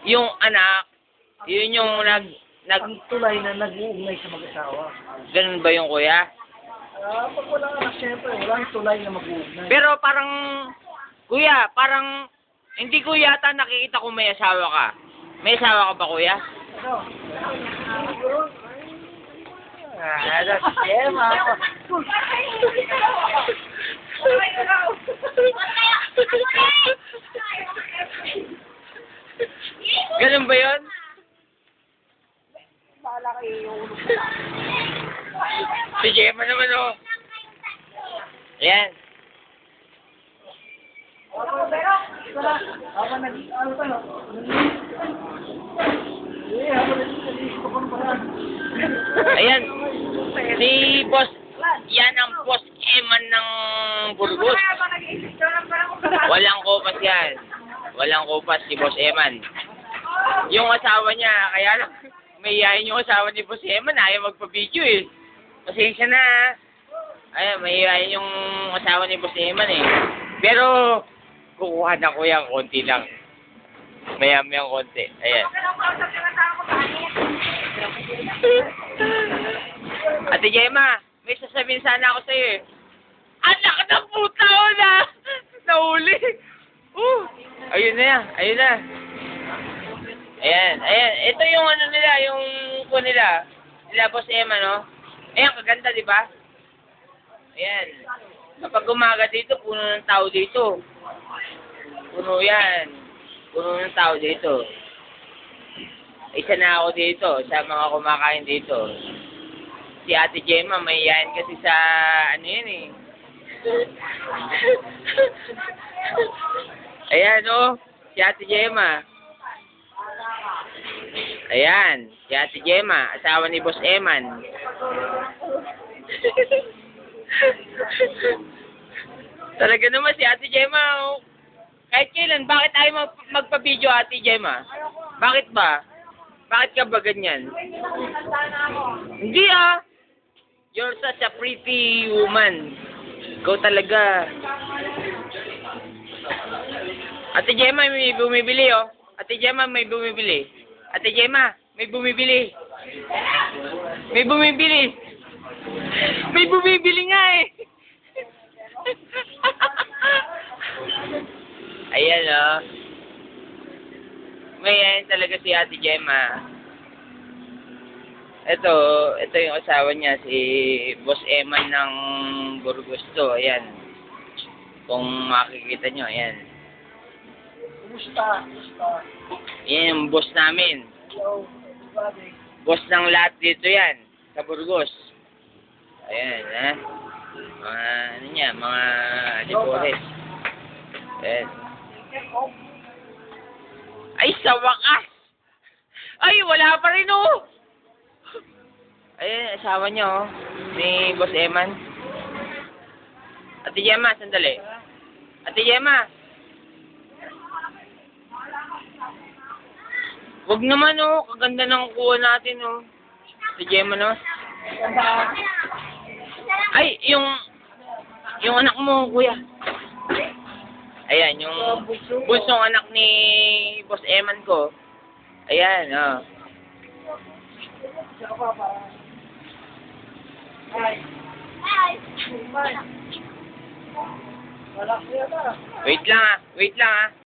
yung anak, yun yung Ang tulay na nag-uugnay sa mag-asawa. ganun ba yung kuya? Pag walang anak, syempre, walang tulay na mag-uugnay. Pero parang, kuya, parang, hindi ko yata nakikita kung may asawa ka. May asawa ka ba, kuya? Ano? That's Emma. Ganun ba yun? Bahala kayo. Si Gemma naman, oh. Ayan. Habang ano pa, no? Habang nag-iisip ko pa. Ayan. Si boss, yan ang boss Eman ng Burgos. Walang kopas yan. Walang kopas si boss Eman. Yung asawa niya, kaya lang, may yayin yung asawa ni boss Eman, ayaw magpa-video eh. Pasensya na ha. Ayan, may yayin yung asawa ni boss Eman eh. Pero, kukuha na ko yan, konti lang. Mayang konti. Ayan. Ate Gemma, may sasabihin sana ako sa'yo eh. Anak ng puta ko na! Nahuli! Ayun na yan, ayun na. Ayan, ayan. Ito yung ano nila, yung po nila. Nila Boss Emma, no? Ayan, kaganda, di ba? Ayan. Kapag umaga dito, puno ng tao dito. Puno yan. Puno ng tao dito. Isa na ako dito, sa mga kumakain dito. Si Ate Gemma, may yayan kasi sa, ano yan eh. Ayan, oh. Si Ate Gemma. Ayan, si Ate Gemma, asawa ni Boss Eman. Talaga naman si Ate Gemma, oh. Kahit kailan, bakit ayaw magpa-video, Ate Gemma? Bakit ba? Bakit ka ba ganyan? Hindi ah. You're such a pretty woman. Ikaw talaga. Ate Gemma, may bumibili oh. Ate Gemma, may bumibili. Ate Gemma, may bumibili. May bumibili. May bumibili nga eh. Ayan oh. May ayan talaga si Ate Gemma. Ito yung asawa niya, si Boss Eman ng Burgos to. Ayan. Kung makikita nyo, ayan. Kumusta? Yan yung boss namin. Hello, buddy. Boss ng lahat dito yan, sa Burgos. Ayan, ha? Mga, ano niya, mga libores. Ayan. Ay, sa wakas! Ay, wala pa rin, oh! Ayan, asawa niya, oh. Ni Boss Eman. Ate Gemma, sandali. Ate Gemma! Wag naman, oh. Kaganda ng kuha natin, oh. Ate Gemma, no? Ay, yung anak mo, kuya. Ayan, yung bunsong anak ni Boss Eman ko. Ayan, oh. Wait lang ah.